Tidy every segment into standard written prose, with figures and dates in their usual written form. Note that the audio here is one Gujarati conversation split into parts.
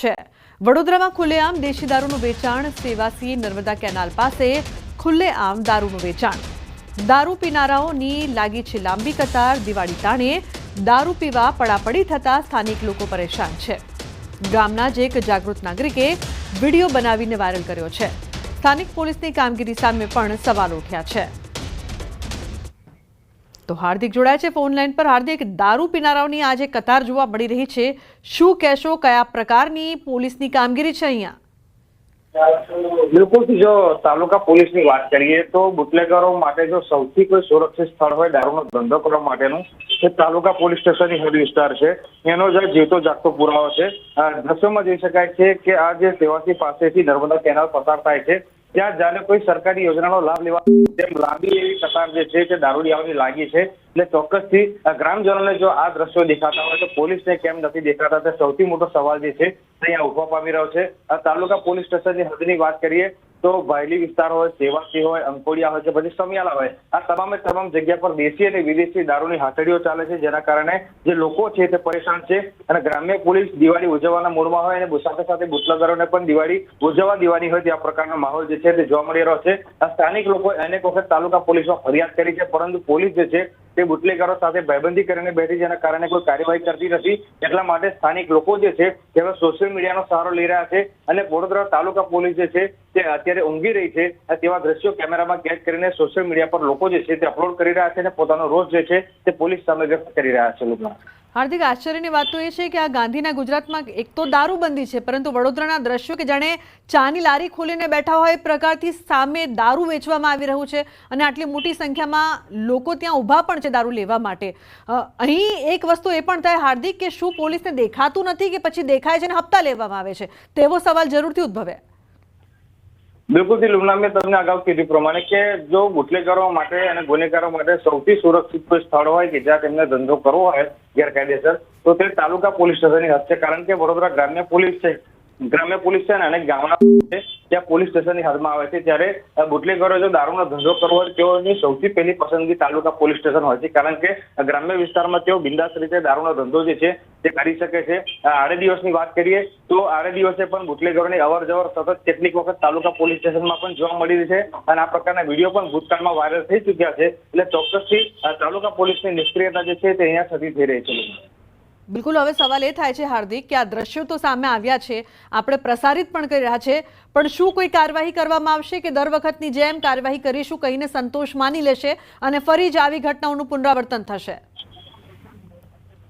છે। વડોદરામાં ખુલ્લેઆમ દેશી દારૂનું વેચાણ। સેવાસી નર્મદા કેનાલ પાસે ખુલ્લેઆમ દારૂનું વેચાણ। દારૂ પીનારાઓની લાગી છે લાંબી કતાર। દિવાળી તાણે દારૂ પીવા પડાપડી થતા સ્થાનિક લોકો પરેશાન છે। ગામના જ એક જાગૃત નાગરિકે વિડીયો બનાવીને વાયરલ કર્યો છે। સ્થાનિક પોલીસની કામગીરી સામે પણ સવાલ ઉઠ્યા છે। તો હાર્દિક જોડાય છે ફોન લાઈન પર। હાર્દિક, દારૂ પીનારાઓની આજે કતાર જોવા મળી રહી છે, શું કહેશો? કયા પ્રકારની પોલીસની કામગીરી છે અહીંયા? બિલકુલ, જો તાલુકા પોલીસની વાત કરીએ તો બુટલેગરો માટે જો સૌથી કોઈ સુરક્ષિત સ્થળ હોય દારૂનો ધંધો કરવા માટેનું તે તાલુકા પોલીસ સ્ટેશનની હદ વિસ્તાર છે। એનો જે જીવતો જાગતો પુરાવો છે। દ્રશ્યોમાં જોઈ શકાય છે કે આ જે સેવાસી પાસેથી નર્મદા કેનાલ પસાર થાય છે ત્યાં જાણે કોઈ સરકારી યોજનાનો લાભ લેવા તેમ લાંબી એવી કતાર જે છે તે દારૂડિયાઓની લાગી છે। એટલે ચોક્કસથી ગ્રામજનોને જો આ દ્રશ્યો દેખાતા હોય તો પોલીસને કેમ નથી દેખાતા તે સૌથી મોટો સવાલ જે છે તે અહીંયા ઉભા પામી રહ્યો છે। આ તાલુકા પોલીસ સ્ટેશનની હદની વાત કરીએ તો ભાયલી વિસ્તાર હોય, સેવાસી હોય, અંકોડિયા હોય કે પછી સમિયાલા હોય, આ તમામ જગ્યા પર દેશી અને વિદેશી દારૂની હાથડીઓ ચાલે છે, જેના કારણે જે લોકો છે તે પરેશાન છે। અને ગ્રામ્ય પોલીસ દિવાળી ઉજવવાના મૂડમાં હોય અને સાથે સાથે બુટલેગરોને પણ દિવાળી ઉજવવા દેવાની હોય તે આ પ્રકારનો માહોલ જે છે તે જોવા મળી રહ્યો છે। આ સ્થાનિક લોકો અનેક વખત તાલુકા પોલીસમાં ફરિયાદ કરી છે, પરંતુ પોલીસ જે છે તે બુટલેગરો સાથે ભાઈબંધી કરીને બેઠી, જેના કારણે કોઈ કાર્યવાહી કરતી નથી। એટલા માટે સ્થાનિક લોકો જે છે તે હવે સોશિયલ મીડિયાનો સહારો લઈ રહ્યા છે અને વડોદરા તાલુકા પોલીસ જે છે તે અત્યારે ઊંઘી રહી છે તેવા દ્રશ્યો કેમેરામાં કેદ કરીને સોશિયલ મીડિયા પર લોકો જે છે તે અપલોડ કરી રહ્યા છે અને પોતાનો રોષ જે છે તે પોલીસ સામે વ્યક્ત કરી રહ્યા છે। હાર્દિક, આશ્ચર્યની વાત તો એ છે કે આ ગાંધીના ગુજરાતમાં એક તો દારૂબંધી છે, પરંતુ વડોદરાના દ્રશ્યો કે જાણે ચાની લારી ખોલીને બેઠા હોય એ પ્રકારથી સામે દારૂ વેચવામાં આવી રહ્યું છે અને આટલી મોટી સંખ્યામાં લોકો ત્યાં ઊભા પણ છે દારૂ લેવા માટે। અહીં એક વસ્તુ એ પણ થાય હાર્દિક કે શું પોલીસને દેખાતું નથી કે પછી દેખાય છે અને હપ્તા લેવામાં આવે છે, તેવો સવાલ જરૂરથી ઉદ્ભવે। બિલકુલ લુમના, મેં તમને અગાઉ કીધું પ્રમાણે કે જો બુટલેગરો માટે અને ગુનેગારો માટે સૌથી સુરક્ષિત કોઈ સ્થળ હોય કે જ્યાં તેમને ધંધો કરવો હોય ગેરકાયદેસર, તો તે તાલુકા પોલીસ સ્ટેશનની હદ છે। કારણ કે વડોદરા ગ્રામ્ય પોલીસ છે અને અનેક ગામડા છે ત્યાં પોલીસ સ્ટેશનની હદમાં આવે છે। ત્યારે બુટલેગરો જો દારૂનો ધંધો કરવો હોય તેઓની સૌથી પહેલી પસંદગી તાલુકા પોલીસ સ્ટેશન હોય છે, કારણ કે ગ્રામ્ય વિસ્તારમાં તેઓ બિંદાસ રીતે દારૂનો ધંધો જે છે તે કરી શકે છે। આડે દિવસની વાત કરીએ તો આડે દિવસે પણ બુટલેગરોની અવર જવર સતત કેટલીક વખત તાલુકા પોલીસ સ્ટેશનમાં પણ જોવા મળી રહી છે અને આ પ્રકારના વિડીયો પણ ભૂતકાળમાં વાયરલ થઈ ચુક્યા છે। એટલે ચોક્કસથી તાલુકા પોલીસની નિષ્ક્રિયતા જે છે તે અહીંયા થતી થઈ રહી છે। બિલકુલ, હવે સવાલ એ થાય છે હાર્દિક કે આ દ્રશ્યો તો સામે આવ્યા છે, આપણે પ્રસારિત પણ કરી રહ્યા છે, પણ શું કોઈ કાર્યવાહી કરવામાં આવશે કે દર વખતની જેમ કાર્યવાહી કરીશું કહીને સંતોષ માની લેશે અને ફરી જ આવી ઘટનાઓનું પુનરાવર્તન થશે?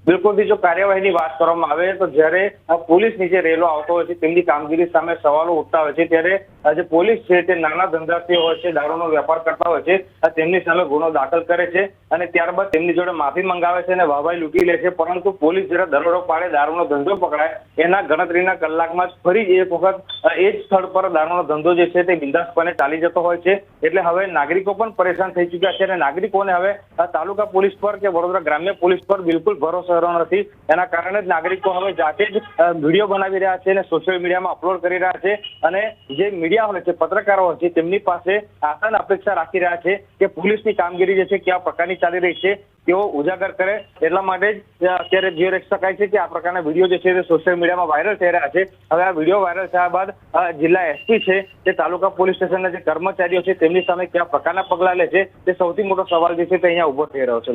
બિલકુલ, જો કાર્યવાહીની વાત કરવામાં આવે તો જ્યારે પોલીસની જે રેલો આવતો હોય છે તેમની કામગીરી સામે સવાલો ઉઠતા હોય છે, ત્યારે જે પોલીસ છે તે નાના ધંધાર્થીઓ હોય છે, દારૂનો વેપાર કરતા હોય છે, તેમની સામે ગુનો દાખલ કરે છે અને ત્યારબાદ તેમની જોડે માફી મંગાવે છે અને વાહવાહી લૂંટી લે છે। પરંતુ પોલીસ જ્યારે દરોડો પાડે, દારૂનો ધંધો પકડાય, એના ગણતરીના કલાકમાં જ ફરી એક વખત એ જ સ્થળ પર દારૂનો ધંધો જે છે તે બિંદાસપણે ચાલી જતો હોય છે। એટલે હવે નાગરિકો પણ પરેશાન થઈ ચુક્યા છે અને નાગરિકોને હવે તાલુકા પોલીસ પર કે વડોદરા ગ્રામ્ય પોલીસ પર બિલકુલ ભરોસો નથી। એના કારણે જ નાગરિકો હવે જાતે જ વિડીયો બનાવી રહ્યા છે અને સોશિયલ મીડિયામાં અપલોડ કરી રહ્યા છે અને જે મીડિયા હોય છે, પત્રકારો હોય છે, તેમની પાસે આશા અપેક્ષા રાખી રહ્યા છે કે પોલીસની કામગીરી જે છે કેવા પ્રકારની ચાલી રહી છે તેઓ ઉજાગર કરે। એટલા માટે જ અત્યારે જોઈ રહી શકાય છે કે આ પ્રકારના વિડીયો જે છે તે સોશિયલ મીડિયામાં વાયરલ થઈ રહ્યા છે। હવે આ વિડીયો વાયરલ થયા બાદ જિલ્લા એસપી છે તે તાલુકા પોલીસ સ્ટેશનના જે કર્મચારીઓ છે તેમની સામે કયા પ્રકારના પગલાં લે છે તે સૌથી મોટો સવાલ જે છે તે અહીંયા ઉભો થઈ રહ્યો છે।